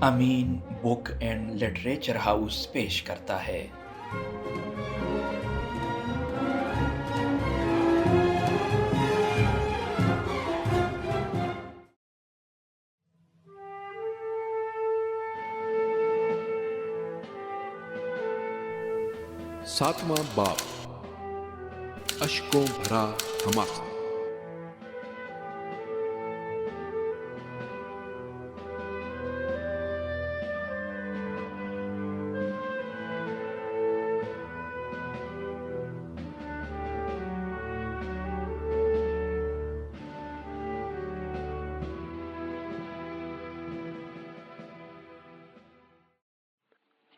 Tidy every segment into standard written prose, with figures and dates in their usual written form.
Amin book and literature house پیش کرتا ہے۔ ساتواں باب، اشکوں بھرا حماسہ۔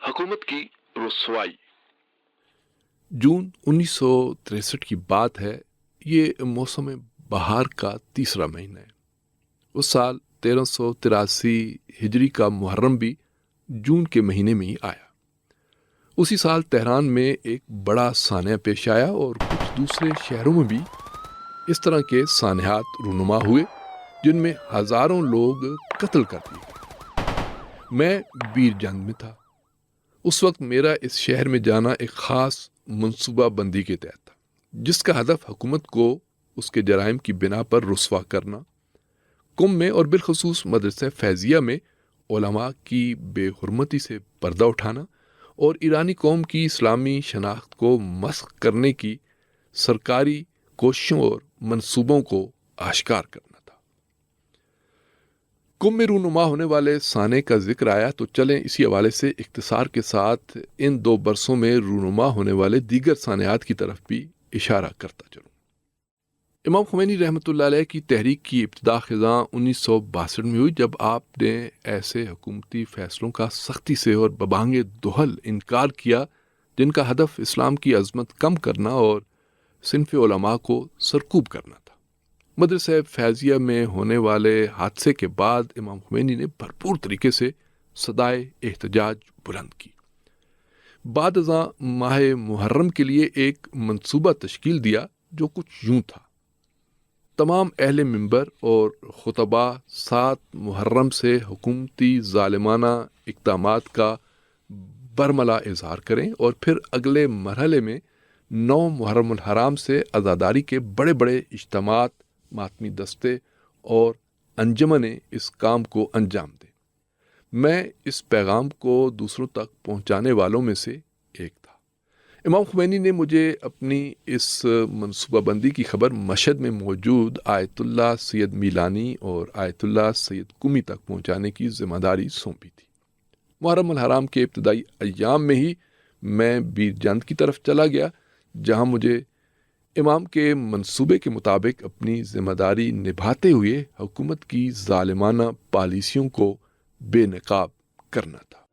حکومت کی رسوائی۔ جون 1963 کی بات ہے۔ یہ موسم بہار کا تیسرا مہینہ ہے۔ اس سال 1383 ہجری کا محرم بھی جون کے مہینے میں ہی آیا۔ اسی سال تہران میں ایک بڑا سانحہ پیش آیا اور کچھ دوسرے شہروں میں بھی اس طرح کے سانحات رونما ہوئے جن میں ہزاروں لوگ قتل کر دیے گئے۔ میں بیر جنگ میں تھا۔ اس وقت میرا اس شہر میں جانا ایک خاص منصوبہ بندی کے تحت تھا، جس کا ہدف حکومت کو اس کے جرائم کی بنا پر رسوا کرنا، قم میں اور بالخصوص مدرسہ فیضیہ میں علماء کی بے حرمتی سے پردہ اٹھانا اور ایرانی قوم کی اسلامی شناخت کو مسخ کرنے کی سرکاری کوششوں اور منصوبوں کو آشکار کرنا تھا۔ قم میں رونما ہونے والے سانحے کا ذکر آیا تو چلیں اسی حوالے سے اختصار کے ساتھ ان 2 برسوں میں رونما ہونے والے دیگر سانحات کی طرف بھی اشارہ کرتا چلوں۔ امام خمینی رحمۃ اللہ علیہ کی تحریک کی ابتدا خزاں 1962 میں ہوئی، جب آپ نے ایسے حکومتی فیصلوں کا سختی سے اور ببانگ دہل انکار کیا جن کا ہدف اسلام کی عظمت کم کرنا اور صنف علماء کو سرکوب کرنا تھا۔ مدرسہ فیضیہ میں ہونے والے حادثے کے بعد امام خمینی نے بھرپور طریقے سے صدائے احتجاج بلند کی۔ بعد ازاں ماہ محرم کے لیے ایک منصوبہ تشکیل دیا جو کچھ یوں تھا: تمام اہل منبر اور خطباء 7 محرم سے حکومتی ظالمانہ اقدامات کا برملا اظہار کریں اور پھر اگلے مرحلے میں 9 محرم الحرام سے عزاداری کے بڑے بڑے اجتماعات، ماتمی دستے اور انجمنیں اس کام کو انجام دیں۔ میں اس پیغام کو دوسروں تک پہنچانے والوں میں سے ایک تھا۔ امام خمینی نے مجھے اپنی اس منصوبہ بندی کی خبر مشہد میں موجود آیت اللہ سید میلانی اور آیت اللہ سید قمی تک پہنچانے کی ذمہ داری سونپی تھی۔ محرم الحرام کے ابتدائی ایام میں ہی میں بیر جند کی طرف چلا گیا، جہاں مجھے امام کے منصوبے کے مطابق اپنی ذمہ داری نبھاتے ہوئے حکومت کی ظالمانہ پالیسیوں کو بے نقاب کرنا تھا۔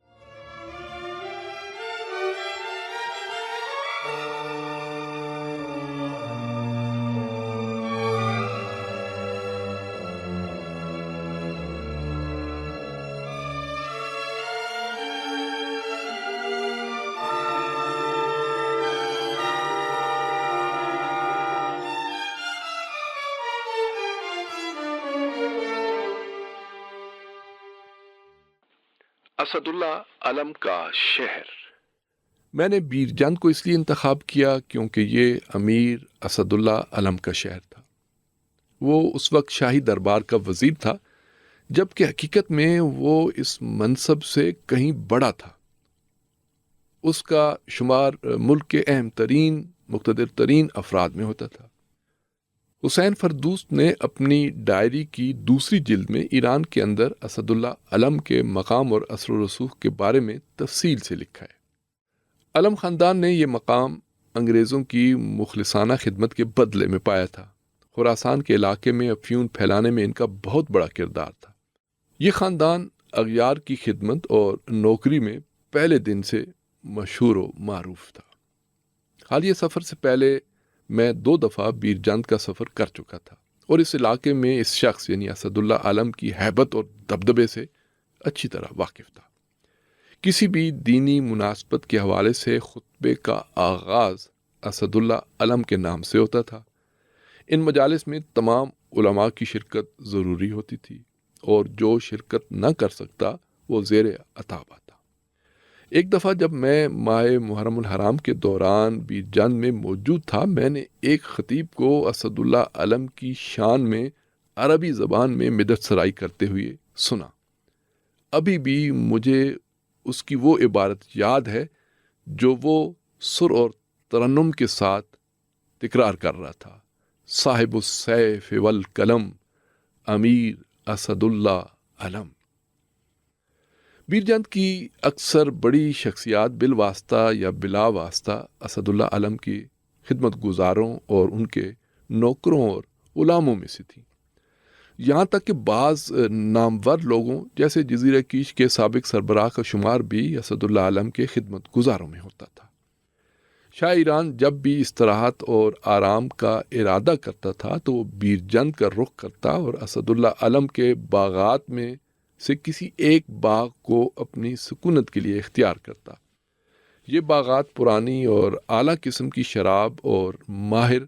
اسد اللہ علم کا شہر۔ میں نے بیر جند کو اس لیے انتخاب کیا کیونکہ یہ امیر اسد اللہ علم کا شہر تھا۔ وہ اس وقت شاہی دربار کا وزیر تھا، جبکہ حقیقت میں وہ اس منصب سے کہیں بڑا تھا۔ اس کا شمار ملک کے اہم ترین، مقتدر ترین افراد میں ہوتا تھا۔ حسین فردوست نے اپنی ڈائری کی دوسری جلد میں ایران کے اندر اسد اللہ علم کے مقام اور اثر و رسوخ کے بارے میں تفصیل سے لکھا ہے۔ علم خاندان نے یہ مقام انگریزوں کی مخلصانہ خدمت کے بدلے میں پایا تھا۔ خراسان کے علاقے میں افیون پھیلانے میں ان کا بہت بڑا کردار تھا۔ یہ خاندان اغیار کی خدمت اور نوکری میں پہلے دن سے مشہور و معروف تھا۔ حالیہ سفر سے پہلے میں 2 دفعہ بیر جند کا سفر کر چکا تھا اور اس علاقے میں اس شخص یعنی اسد اللہ علم کی ہیبت اور دبدبے سے اچھی طرح واقف تھا۔ کسی بھی دینی مناسبت کے حوالے سے خطبے کا آغاز اسد اللہ علم کے نام سے ہوتا تھا۔ ان مجالس میں تمام علماء کی شرکت ضروری ہوتی تھی اور جو شرکت نہ کر سکتا وہ زیر عتاب آتا۔ ایک دفعہ جب میں ماہ محرم الحرام کے دوران بیرجند میں موجود تھا، میں نے ایک خطیب کو اسد اللہ علم کی شان میں عربی زبان میں مدح سرائی کرتے ہوئے سنا۔ ابھی بھی مجھے اس کی وہ عبارت یاد ہے جو وہ سر اور ترنم کے ساتھ تکرار کر رہا تھا: صاحب السیف والقلم امیر اسد اللہ علم۔ بیرجند کی اکثر بڑی شخصیات بالواسطہ یا بلا واسطہ اسد اللہ علم کی خدمت گزاروں اور ان کے نوکروں اور غلاموں میں سے تھی، یہاں تک کہ بعض نامور لوگوں جیسے جزیرہ کیش کے سابق سربراہ کا شمار بھی اسد اللہ علم کے خدمت گزاروں میں ہوتا تھا۔ شاہ ایران جب بھی استراحت اور آرام کا ارادہ کرتا تھا تو وہ بیرجند کا رخ کرتا اور اسد اللہ علم کے باغات میں سے کسی ایک باغ کو اپنی سکونت کے لیے اختیار کرتا۔ یہ باغات پرانی اور اعلیٰ قسم کی شراب اور ماہر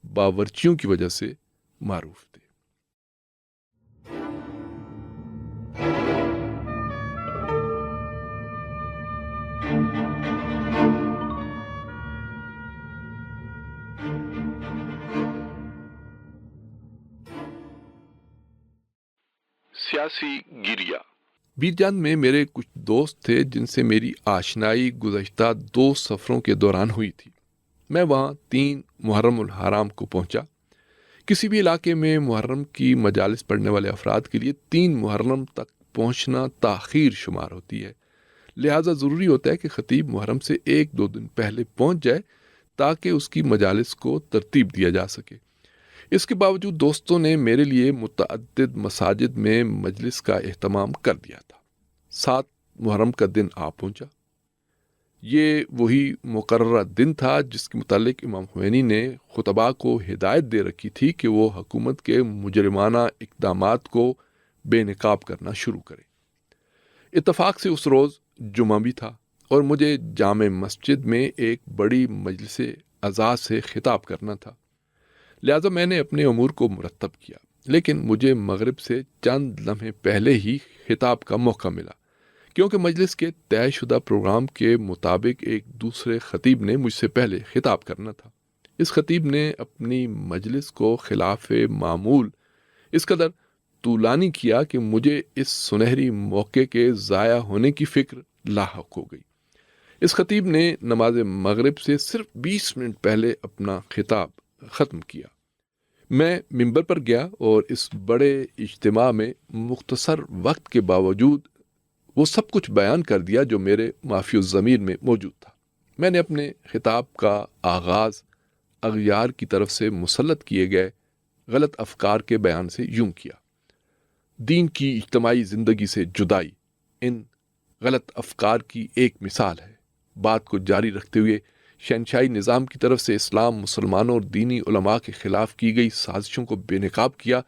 باورچیوں کی وجہ سے معروف تھے۔ سیاسی گریا۔ بیرجند میں میرے کچھ دوست تھے جن سے میری آشنائی گزشتہ 2 سفروں کے دوران ہوئی تھی۔ میں وہاں 3 محرم الحرام کو پہنچا۔ کسی بھی علاقے میں محرم کی مجالس پڑھنے والے افراد کے لیے 3 محرم تک پہنچنا تاخیر شمار ہوتی ہے، لہٰذا ضروری ہوتا ہے کہ خطیب محرم سے 1-2 دن پہلے پہنچ جائے تاکہ اس کی مجالس کو ترتیب دیا جا سکے۔ اس کے باوجود دوستوں نے میرے لیے متعدد مساجد میں مجلس کا اہتمام کر دیا تھا۔ 7 محرم کا دن آ پہنچا۔ یہ وہی مقررہ دن تھا جس کے متعلق امام خمینی نے خطباء کو ہدایت دے رکھی تھی کہ وہ حکومت کے مجرمانہ اقدامات کو بے نقاب کرنا شروع کرے۔ اتفاق سے اس روز جمعہ بھی تھا اور مجھے جامع مسجد میں ایک بڑی مجلس عزا سے خطاب کرنا تھا، لہذا میں نے اپنے امور کو مرتب کیا، لیکن مجھے مغرب سے چند لمحے پہلے ہی خطاب کا موقع ملا، کیونکہ مجلس کے طے شدہ پروگرام کے مطابق ایک دوسرے خطیب نے مجھ سے پہلے خطاب کرنا تھا۔ اس خطیب نے اپنی مجلس کو خلاف معمول اس قدر طولانی کیا کہ مجھے اس سنہری موقع کے ضائع ہونے کی فکر لاحق ہو گئی۔ اس خطیب نے نماز مغرب سے صرف 20 منٹ پہلے اپنا خطاب ختم کیا۔ میں منبر پر گیا اور اس بڑے اجتماع میں مختصر وقت کے باوجود وہ سب کچھ بیان کر دیا جو میرے معافی الضمیر میں موجود تھا۔ میں نے اپنے خطاب کا آغاز اغیار کی طرف سے مسلط کیے گئے غلط افکار کے بیان سے یوں کیا: دین کی اجتماعی زندگی سے جدائی ان غلط افکار کی ایک مثال ہے۔ بات کو جاری رکھتے ہوئے شہنشاہی نظام کی طرف سے اسلام، مسلمانوں اور دینی علماء کے خلاف کی گئی سازشوں کو بے نقاب کیا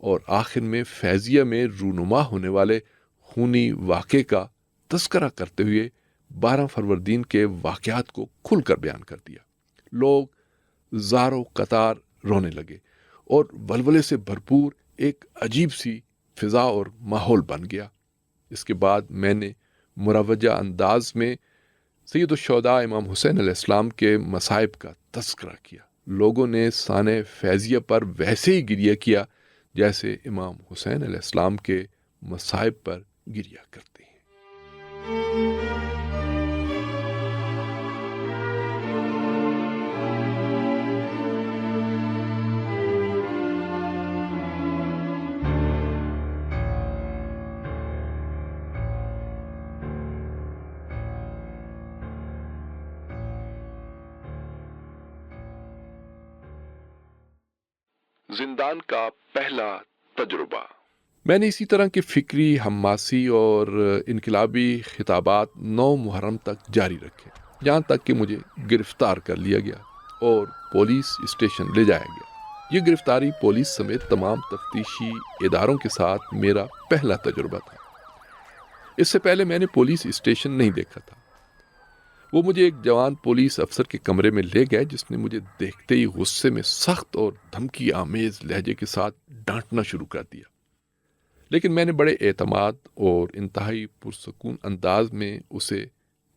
اور آخر میں فیضیہ میں رونما ہونے والے خونی واقعے کا تذکرہ کرتے ہوئے 12 فروردین کے واقعات کو کھل کر بیان کر دیا۔ لوگ زار و قطار رونے لگے اور ولولے سے بھرپور ایک عجیب سی فضا اور ماحول بن گیا۔ اس کے بعد میں نے مروجہ انداز میں سید الشہداء امام حسین علیہ السلام کے مصائب کا تذکرہ کیا۔ لوگوں نے سانح فیضیہ پر ویسے ہی گریہ کیا جیسے امام حسین علیہ السلام کے مصائب پر گریہ کرتے ہیں۔ زندان کا پہلا تجربہ۔ میں نے اسی طرح کے فکری، حماسی اور انقلابی خطابات 9 محرم تک جاری رکھے، یہاں تک کہ مجھے گرفتار کر لیا گیا اور پولیس اسٹیشن لے جایا گیا۔ یہ گرفتاری پولیس سمیت تمام تفتیشی اداروں کے ساتھ میرا پہلا تجربہ تھا۔ اس سے پہلے میں نے پولیس اسٹیشن نہیں دیکھا تھا۔ وہ مجھے ایک جوان پولیس افسر کے کمرے میں لے گئے جس نے مجھے دیکھتے ہی غصے میں سخت اور دھمکی آمیز لہجے کے ساتھ ڈانٹنا شروع کر دیا، لیکن میں نے بڑے اعتماد اور انتہائی پرسکون انداز میں اسے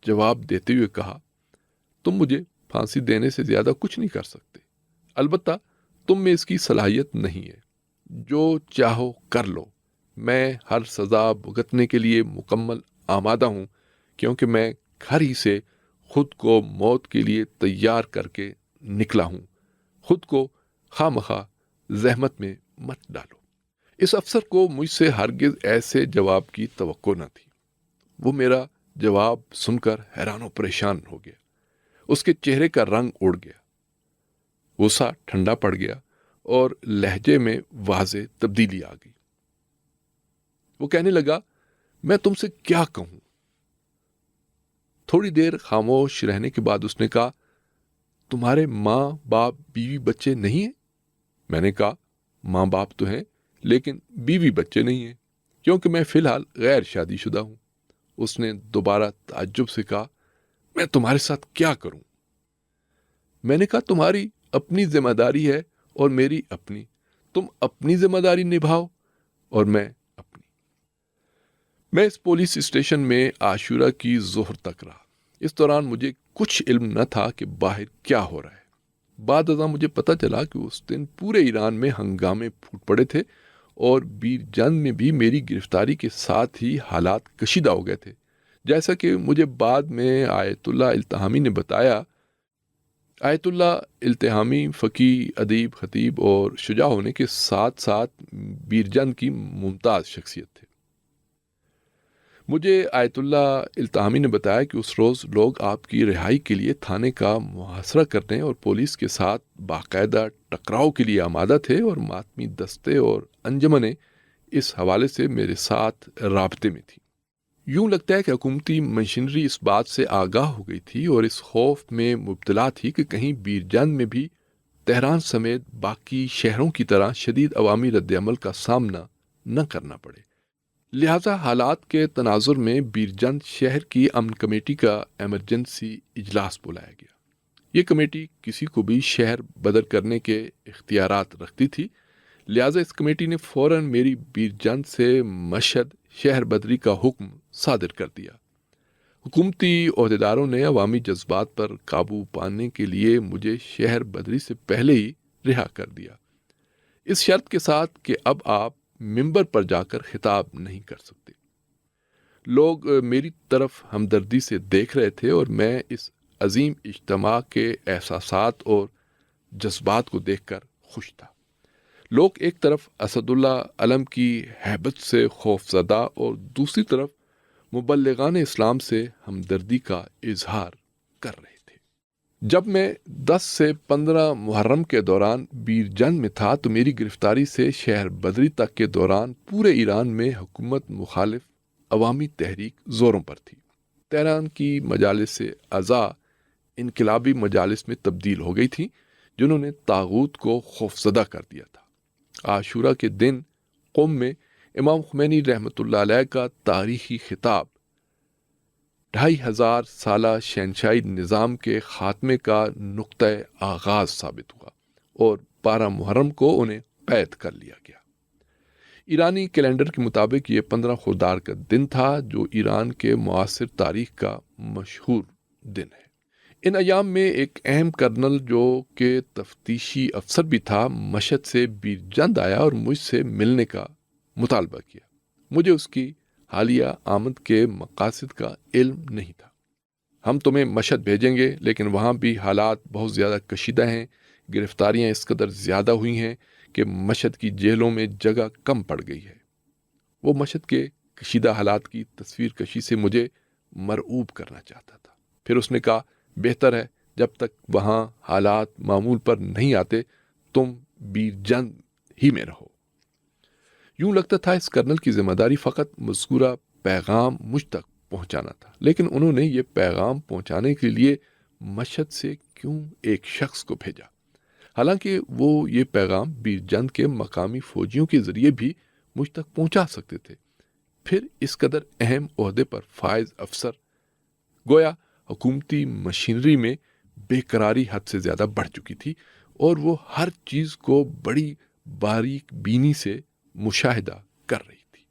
جواب دیتے ہوئے کہا، تم مجھے پھانسی دینے سے زیادہ کچھ نہیں کر سکتے، البتہ تم میں اس کی صلاحیت نہیں ہے، جو چاہو کر لو، میں ہر سزا بھگتنے کے لیے مکمل آمادہ ہوں، کیونکہ میں گھر ہی سے خود کو موت کے لیے تیار کر کے نکلا ہوں، خود کو خواہ مخواہ زحمت میں مت ڈالو۔ اس افسر کو مجھ سے ہرگز ایسے جواب کی توقع نہ تھی۔ وہ میرا جواب سن کر حیران و پریشان ہو گیا، اس کے چہرے کا رنگ اڑ گیا، غصہ ٹھنڈا پڑ گیا اور لہجے میں واضح تبدیلی آ گئی۔ وہ کہنے لگا، میں تم سے کیا کہوں؟ تھوڑی دیر خاموش رہنے کے بعد اس نے کہا، تمہارے ماں باپ بیوی بچے نہیں ہیں؟ میں نے کہا، ماں باپ تو ہیں لیکن بیوی بچے نہیں ہیں، کیونکہ میں فی الحال غیر شادی شدہ ہوں۔ اس نے دوبارہ تعجب سے کہا، میں تمہارے ساتھ کیا کروں؟ میں نے کہا، تمہاری اپنی ذمہ داری ہے اور میری اپنی، تم اپنی ذمہ داری نبھاؤ اور میں اپنی۔ میں اس پولیس اسٹیشن میں عاشورہ کی ظہر تک رہا۔ اس دوران مجھے کچھ علم نہ تھا کہ باہر کیا ہو رہا ہے۔ بعد ازاں مجھے پتہ چلا کہ اس دن پورے ایران میں ہنگامے پھوٹ پڑے تھے اور بیرجند میں بھی میری گرفتاری کے ساتھ ہی حالات کشیدہ ہو گئے تھے۔ جیسا کہ مجھے بعد میں آیت اللہ التحامی نے بتایا، آیت اللہ التحامی فقی، ادیب، خطیب اور شجاع ہونے کے ساتھ ساتھ بیرجند کی ممتاز شخصیت تھے۔ مجھے آیت اللہ التحامی نے بتایا کہ اس روز لوگ آپ کی رہائی کے لیے تھانے کا محاصرہ کرنے اور پولیس کے ساتھ باقاعدہ ٹکراؤ کے لیے آمادہ تھے، اور ماتمی دستے اور انجمنیں اس حوالے سے میرے ساتھ رابطے میں تھی۔ یوں لگتا ہے کہ حکومتی مشینری اس بات سے آگاہ ہو گئی تھی اور اس خوف میں مبتلا تھی کہ کہیں بیرجند میں بھی تہران سمیت باقی شہروں کی طرح شدید عوامی رد عمل کا سامنا نہ کرنا پڑے۔ لہذا حالات کے تناظر میں بیرجند شہر کی امن کمیٹی کا ایمرجنسی اجلاس بلایا گیا۔ یہ کمیٹی کسی کو بھی شہر بدر کرنے کے اختیارات رکھتی تھی، لہذا اس کمیٹی نے فوراً میری بیرجند سے مشہد شہر بدری کا حکم صادر کر دیا۔ حکومتی عہدیداروں نے عوامی جذبات پر قابو پانے کے لیے مجھے شہر بدری سے پہلے ہی رہا کر دیا، اس شرط کے ساتھ کہ اب آپ ممبر پر جا کر خطاب نہیں کر سکتے۔ لوگ میری طرف ہمدردی سے دیکھ رہے تھے اور میں اس عظیم اجتماع کے احساسات اور جذبات کو دیکھ کر خوش تھا۔ لوگ ایک طرف اسد اللہ علم کی ہیبت سے خوف زدہ اور دوسری طرف مبلغان اسلام سے ہمدردی کا اظہار کر رہے تھے۔ جب میں 10 سے 15 محرم کے دوران بیرجند میں تھا تو میری گرفتاری سے شہر بدری تک کے دوران پورے ایران میں حکومت مخالف عوامی تحریک زوروں پر تھی۔ تہران کی مجالس عزا انقلابی مجالس میں تبدیل ہو گئی تھی، جنہوں نے طاغوت کو خوفزدہ کر دیا تھا۔ عاشورہ کے دن قم میں امام خمینی رحمۃ اللہ علیہ کا تاریخی خطاب 2500 سالہ شہنشاہی نظام کے خاتمے کا نقطہ آغاز ثابت ہوا اور 12 محرم کو انہیں قید کر لیا گیا۔ ایرانی کیلنڈر کے مطابق یہ 15 خرداد کا دن تھا، جو ایران کے معاصر تاریخ کا مشہور دن ہے۔ ان ایام میں ایک اہم کرنل جو کہ تفتیشی افسر بھی تھا، مشہد سے بیرجند آیا اور مجھ سے ملنے کا مطالبہ کیا۔ مجھے اس کی حالیہ آمد کے مقاصد کا علم نہیں تھا۔ ہم تمہیں مشہد بھیجیں گے، لیکن وہاں بھی حالات بہت زیادہ کشیدہ ہیں، گرفتاریاں اس قدر زیادہ ہوئی ہیں کہ مشہد کی جیلوں میں جگہ کم پڑ گئی ہے۔ وہ مشہد کے کشیدہ حالات کی تصویر کشی سے مجھے مرعوب کرنا چاہتا تھا۔ پھر اس نے کہا، بہتر ہے جب تک وہاں حالات معمول پر نہیں آتے تم بیرجند ہی میں رہو۔ یوں لگتا تھا اس کرنل کی ذمہ داری فقط مذکورہ پیغام مجھ تک پہنچانا تھا، لیکن انہوں نے یہ پیغام پہنچانے کے لیے مشہد سے کیوں ایک شخص کو بھیجا، حالانکہ وہ یہ پیغام بیرجند کے مقامی فوجیوں کے ذریعے بھی مجھ تک پہنچا سکتے تھے۔ پھر اس قدر اہم عہدے پر فائز افسر، گویا حکومتی مشینری میں بے قراری حد سے زیادہ بڑھ چکی تھی اور وہ ہر چیز کو بڑی باریک بینی سے مشاہدہ کر رہی تھی۔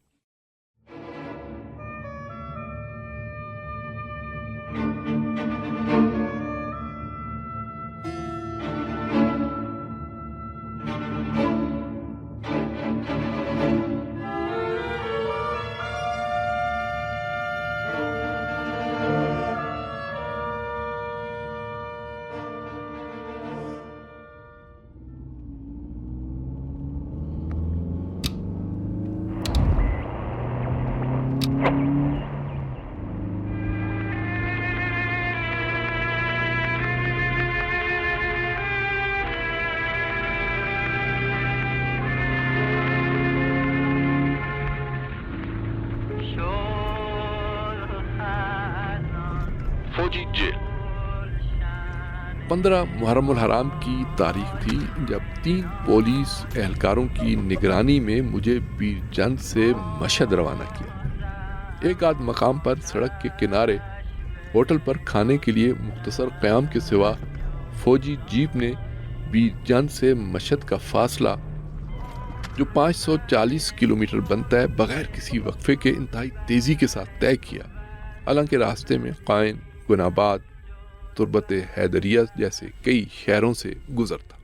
فوجی جیل۔ 15 محرم الحرام کی تاریخ تھی جب 3 پولیس اہلکاروں کی نگرانی میں مجھے بیرجند سے مشہد روانہ کیا۔ ایک آدھ مقام پر سڑک کے کنارے ہوٹل پر کھانے کے لیے مختصر قیام کے سوا فوجی جیپ نے بیرجند سے مشہد کا فاصلہ جو 540 کلومیٹر بنتا ہے بغیر کسی وقفے کے انتہائی تیزی کے ساتھ طے کیا، حالانکہ راستے میں قائن، گناباد، تربت حیدریہ جیسے کئی شہروں سے گزرتا۔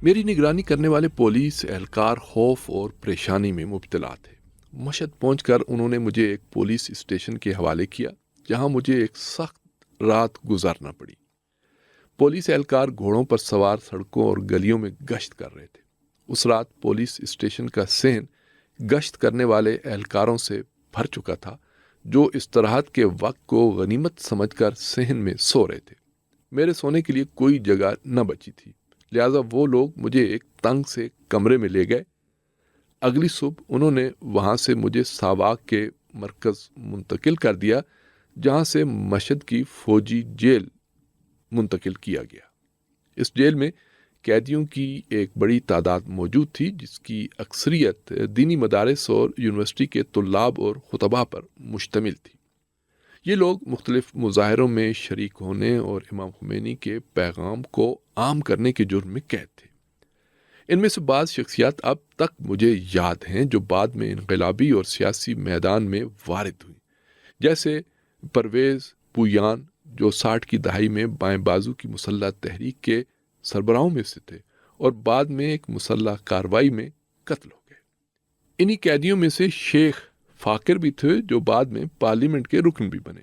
میری نگرانی کرنے والے پولیس اہلکار خوف اور پریشانی میں مبتلا تھے۔ مشہد پہنچ کر انہوں نے مجھے ایک پولیس اسٹیشن کے حوالے کیا جہاں مجھے ایک سخت رات گزارنا پڑی۔ پولیس اہلکار گھوڑوں پر سوار سڑکوں اور گلیوں میں گشت کر رہے تھے۔ اس رات پولیس اسٹیشن کا صحن گشت کرنے والے اہلکاروں سے بھر چکا تھا جو استراحت کے وقت کو غنیمت سمجھ کر صحن میں سو رہے تھے۔ میرے سونے کے لیے کوئی جگہ نہ بچی تھی، لہٰذا وہ لوگ مجھے ایک تنگ سے کمرے میں لے گئے۔ اگلی صبح انہوں نے وہاں سے مجھے ساواک کے مرکز منتقل کر دیا جہاں سے مشہد کی فوجی جیل منتقل کیا گیا۔ اس جیل میں قیدیوں کی ایک بڑی تعداد موجود تھی جس کی اکثریت دینی مدارس اور یونیورسٹی کے طلاب اور خطباء پر مشتمل تھی۔ یہ لوگ مختلف مظاہروں میں شریک ہونے اور امام خمینی کے پیغام کو عام کرنے کے جرم میں قید تھے۔ ان میں سے بعض شخصیات اب تک مجھے یاد ہیں جو بعد میں انقلابی اور سیاسی میدان میں وارد ہوئی، جیسے پرویز پویان جو 60 کی دہائی میں بائیں بازو کی مسلح تحریک کے سربراہوں میں سے تھے اور بعد میں ایک مسلح کارروائی میں قتل ہو گئے۔ انہی قیدیوں میں سے شیخ فاقر بھی تھے جو بعد میں پارلیمنٹ کے رکن بھی بنے۔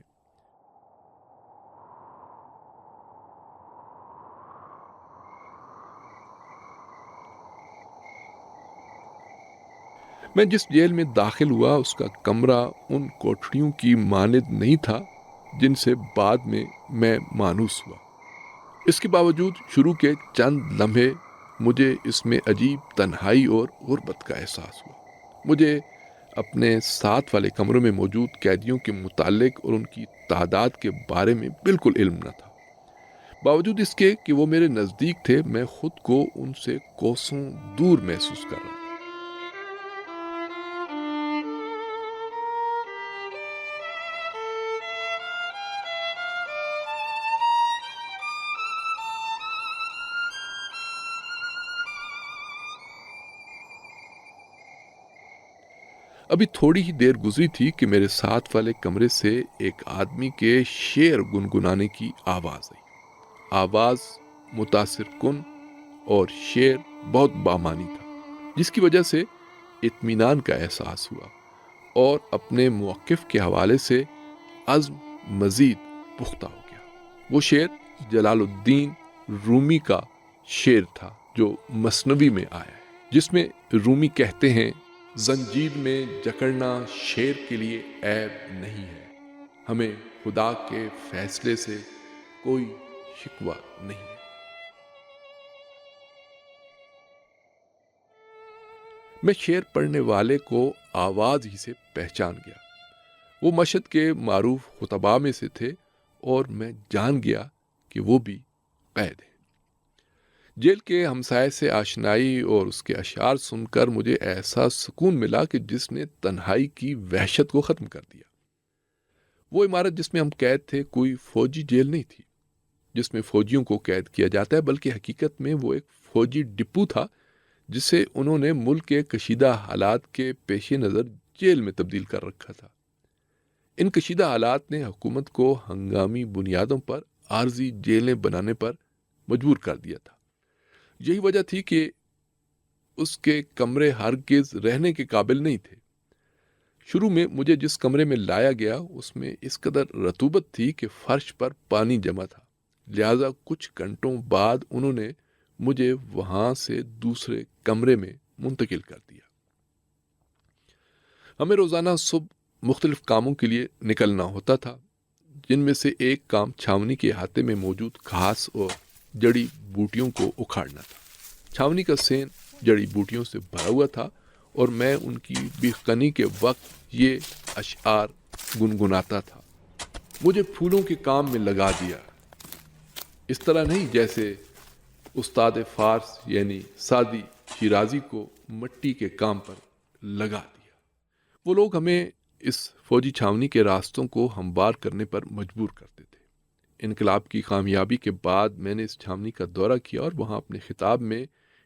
میں جس جیل میں داخل ہوا اس کا کمرہ ان کوٹھڑیوں کی مانند نہیں تھا جن سے بعد میں مانوس ہوا۔ اس کے باوجود شروع کے چند لمحے مجھے اس میں عجیب تنہائی اور غربت کا احساس ہوا۔ مجھے اپنے ساتھ والے کمروں میں موجود قیدیوں کے متعلق اور ان کی تعداد کے بارے میں بالکل علم نہ تھا۔ باوجود اس کے کہ وہ میرے نزدیک تھے، میں خود کو ان سے کوسوں دور محسوس کر رہا تھا۔ ابھی تھوڑی ہی دیر گزری تھی کہ میرے ساتھ والے کمرے سے ایک آدمی کے شعر گنگنانے کی آواز آئی۔ آواز متاثر کن اور شعر بہت بامانی تھا، جس کی وجہ سے اطمینان کا احساس ہوا اور اپنے موقف کے حوالے سے عزم مزید پختہ ہو گیا۔ وہ شعر جلال الدین رومی کا شعر تھا جو مثنوی میں آیا ہے، جس میں رومی کہتے ہیں: زنجیر میں جکڑنا شیر کے لیے عیب نہیں ہے، ہمیں خدا کے فیصلے سے کوئی شکوہ نہیں ہے۔ میں شعر پڑھنے والے کو آواز ہی سے پہچان گیا۔ وہ مشہد کے معروف خطباء میں سے تھے اور میں جان گیا کہ وہ بھی قید ہیں۔ جیل کے ہمسائے سے آشنائی اور اس کے اشعار سن کر مجھے ایسا سکون ملا کہ جس نے تنہائی کی وحشت کو ختم کر دیا۔ وہ عمارت جس میں ہم قید تھے کوئی فوجی جیل نہیں تھی جس میں فوجیوں کو قید کیا جاتا ہے، بلکہ حقیقت میں وہ ایک فوجی ڈپو تھا جسے انہوں نے ملک کے کشیدہ حالات کے پیش نظر جیل میں تبدیل کر رکھا تھا۔ ان کشیدہ حالات نے حکومت کو ہنگامی بنیادوں پر عارضی جیلیں بنانے پر مجبور کر دیا تھا۔ یہی وجہ تھی کہ اس کے کمرے ہرگز رہنے کے قابل نہیں تھے۔ شروع میں مجھے جس کمرے میں لایا گیا اس میں اس قدر رطوبت تھی کہ فرش پر پانی جمع تھا، لہذا کچھ گھنٹوں بعد انہوں نے مجھے وہاں سے دوسرے کمرے میں منتقل کر دیا۔ ہمیں روزانہ صبح مختلف کاموں کے لیے نکلنا ہوتا تھا، جن میں سے ایک کام چھاونی کے احاطے میں موجود گھاس اور جڑی بوٹیوں کو اکھاڑنا تھا۔ چھاونی کا سین جڑی بوٹیوں سے بھرا ہوا تھا اور میں ان کی بیخ کنی کے وقت یہ اشعار گنگناتا تھا: مجھے پھولوں کے کام میں لگا دیا، اس طرح نہیں جیسے استاد فارس یعنی سعدی شیرازی کو مٹی کے کام پر لگا دیا۔ وہ لوگ ہمیں اس فوجی چھاونی کے راستوں کو ہموار کرنے پر مجبور کرتے تھے۔ انقلاب کی کامیابی کے بعد میں نے اس چھاونی کا دورہ کیا اور وہاں اپنے خطاب میں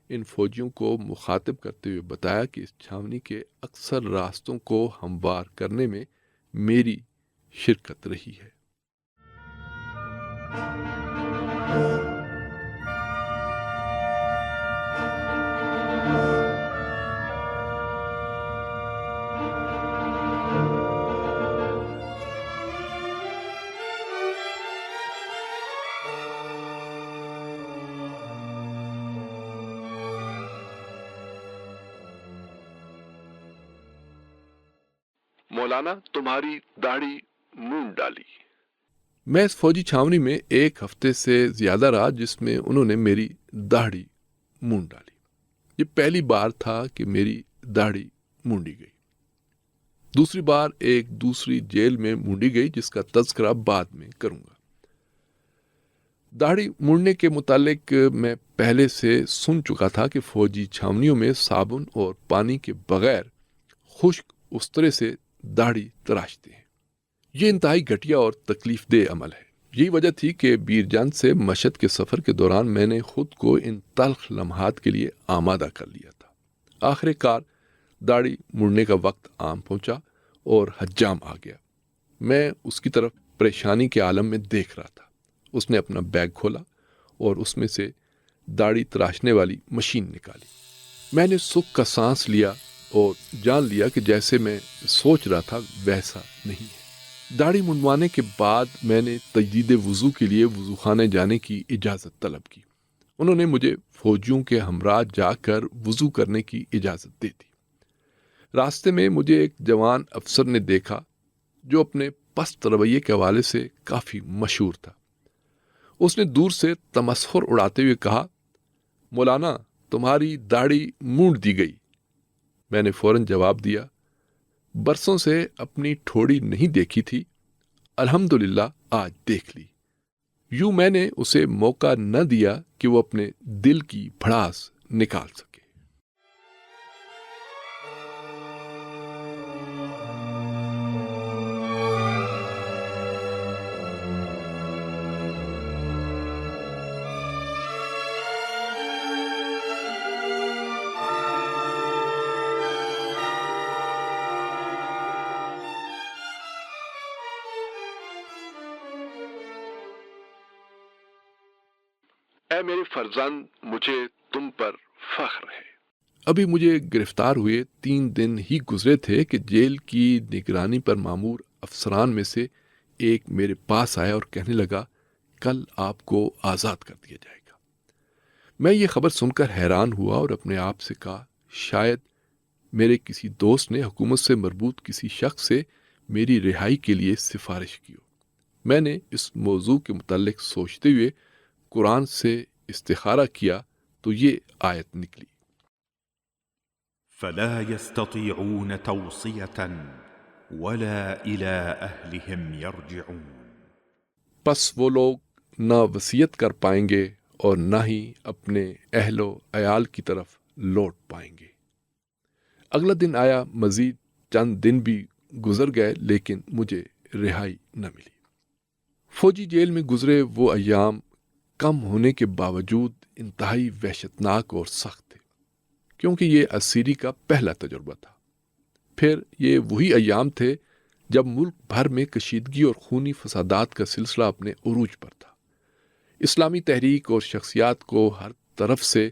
ان فوجیوں کو مخاطب کرتے ہوئے بتایا کہ اس چھاونی کے اکثر راستوں کو ہموار کرنے میں میری شرکت رہی ہے۔ مولانا تمہاری داڑھی مونڈ ڈالی۔ میں اس فوجی چھاونی میں 1 ہفتے سے زیادہ رہا جس میں انہوں نے میری داڑھی مونڈ ڈالی۔ یہ پہلی بار تھا کہ میری داڑھی مونڈی گئی۔ دوسری بار ایک دوسری جیل میں مونڈی گئی جس کا تذکرہ بعد میں کروں گا۔ داڑھی مونڈنے کے متعلق میں پہلے سے سن چکا تھا کہ فوجی چھاونیوں میں صابن اور پانی کے بغیر خشک استرے سے داڑھی تراشتے ہیں۔ یہ انتہائی گھٹیا اور تکلیف دہ عمل ہے۔ یہی وجہ تھی کہ بیرجان سے مشہد کے سفر کے دوران میں نے خود کو ان تلخ لمحات کے لیے آمادہ کر لیا تھا۔ آخر کار داڑھی مڑنے کا وقت عام پہنچا اور حجام آ گیا۔ میں اس کی طرف پریشانی کے عالم میں دیکھ رہا تھا۔ اس نے اپنا بیگ کھولا اور اس میں سے داڑھی تراشنے والی مشین نکالی۔ میں نے سکھ کا سانس لیا اور جان لیا کہ جیسے میں سوچ رہا تھا ویسا نہیں ہے۔ داڑھی منڈوانے کے بعد میں نے تجدید وضو کے لیے وضو خانے جانے کی اجازت طلب کی۔ انہوں نے مجھے فوجیوں کے ہمراہ جا کر وضو کرنے کی اجازت دے دی۔ راستے میں مجھے ایک جوان افسر نے دیکھا جو اپنے پست رویے کے حوالے سے کافی مشہور تھا۔ اس نے دور سے تمسخر اڑاتے ہوئے کہا، مولانا تمہاری داڑھی مونڈ دی گئی۔ میں نے فوراً جواب دیا، برسوں سے اپنی ٹھوڑی نہیں دیکھی تھی، الحمدللہ آج دیکھ لی۔ یوں میں نے اسے موقع نہ دیا کہ وہ اپنے دل کی بھڑاس نکال سکے۔ اے میرے فرزند، مجھے تم پر فخر ہے۔ ابھی مجھے گرفتار ہوئے 3 دن ہی گزرے تھے کہ جیل کی نگرانی پر مامور افسران میں سے ایک میرے پاس آیا اور کہنے لگا، کل آپ کو آزاد کر دیا جائے گا۔ میں یہ خبر سن کر حیران ہوا اور اپنے آپ سے کہا، شاید میرے کسی دوست نے حکومت سے مربوط کسی شخص سے میری رہائی کے لیے سفارش کی ہو۔ میں نے اس موضوع کے متعلق سوچتے ہوئے قرآن سے استخارہ کیا تو یہ آیت نکلی، فلا يستطيعون توصية ولا إلى أهلهم يرجعون۔ پس وہ لوگ نہ وصیت کر پائیں گے اور نہ ہی اپنے اہل و عیال کی طرف لوٹ پائیں گے۔ اگلا دن آیا، مزید چند دن بھی گزر گئے لیکن مجھے رہائی نہ ملی۔ فوجی جیل میں گزرے وہ ایام کم ہونے کے باوجود انتہائی وحشتناک اور سخت تھے، کیونکہ یہ اسیری کا پہلا تجربہ تھا۔ پھر یہ وہی ایام تھے جب ملک بھر میں کشیدگی اور خونی فسادات کا سلسلہ اپنے عروج پر تھا۔ اسلامی تحریک اور شخصیات کو ہر طرف سے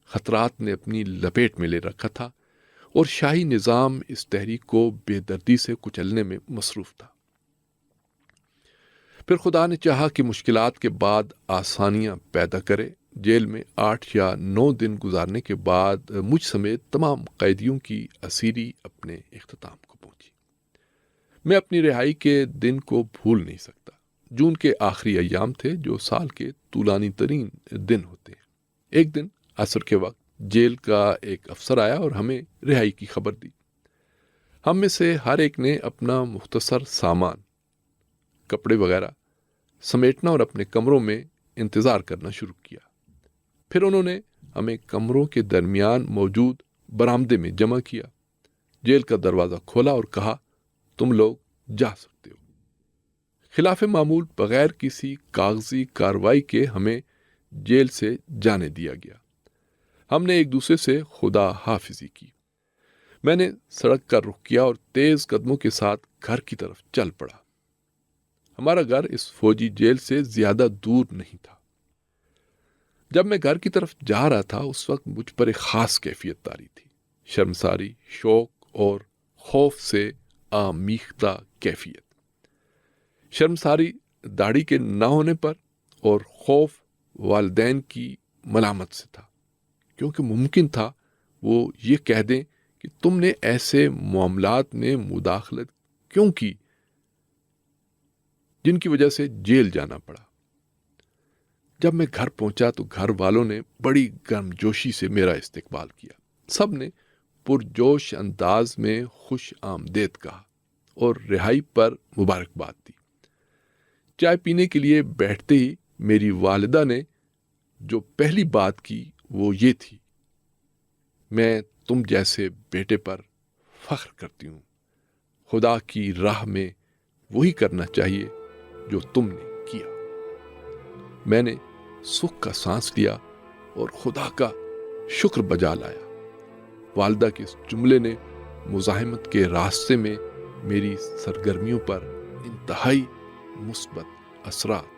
خطرات نے اپنی لپیٹ میں لے رکھا تھا اور شاہی نظام اس تحریک کو بے دردی سے کچلنے میں مصروف تھا۔ پھر خدا نے چاہا کہ مشکلات کے بعد آسانیاں پیدا کرے۔ جیل میں 8 یا 9 دن گزارنے کے بعد مجھ سمیت تمام قیدیوں کی اسیری اپنے اختتام کو پہنچی۔ میں اپنی رہائی کے دن کو بھول نہیں سکتا۔ جون کے آخری ایام تھے جو سال کے طولانی ترین دن ہوتے ہیں۔ ایک دن عصر کے وقت جیل کا ایک افسر آیا اور ہمیں رہائی کی خبر دی۔ ہم میں سے ہر ایک نے اپنا مختصر سامان کپڑے وغیرہ سمیٹنا اور اپنے کمروں میں انتظار کرنا شروع کیا۔ پھر انہوں نے ہمیں کمروں کے درمیان موجود برآمدے میں جمع کیا، جیل کا دروازہ کھولا اور کہا تم لوگ جا سکتے ہو۔ خلاف معمول بغیر کسی کاغذی کارروائی کے ہمیں جیل سے جانے دیا گیا۔ ہم نے ایک دوسرے سے خدا حافظی کی۔ میں نے سڑک کا رخ کیا اور تیز قدموں کے ساتھ گھر کی طرف چل پڑا۔ ہمارا گھر اس فوجی جیل سے زیادہ دور نہیں تھا۔ جب میں گھر کی طرف جا رہا تھا اس وقت مجھ پر ایک خاص کیفیت طاری تھی، شرمساری، شوق اور خوف سے آمیختہ کیفیت۔ شرمساری داڑھی کے نہ ہونے پر اور خوف والدین کی ملامت سے تھا، کیونکہ ممکن تھا وہ یہ کہہ دیں کہ تم نے ایسے معاملات میں مداخلت کیوں کی جن کی وجہ سے جیل جانا پڑا۔ جب میں گھر پہنچا تو گھر والوں نے بڑی گرم جوشی سے میرا استقبال کیا۔ سب نے پرجوش انداز میں خوش آمدید کہا اور رہائی پر مبارکباد دی۔ چائے پینے کے لیے بیٹھتے ہی میری والدہ نے جو پہلی بات کی وہ یہ تھی، میں تم جیسے بیٹے پر فخر کرتی ہوں۔ خدا کی راہ میں وہی کرنا چاہیے جو تم نے کیا۔ میں نے سکھ کا سانس لیا اور خدا کا شکر بجا لایا۔ والدہ کے اس جملے نے مزاحمت کے راستے میں میری سرگرمیوں پر انتہائی مثبت اثرات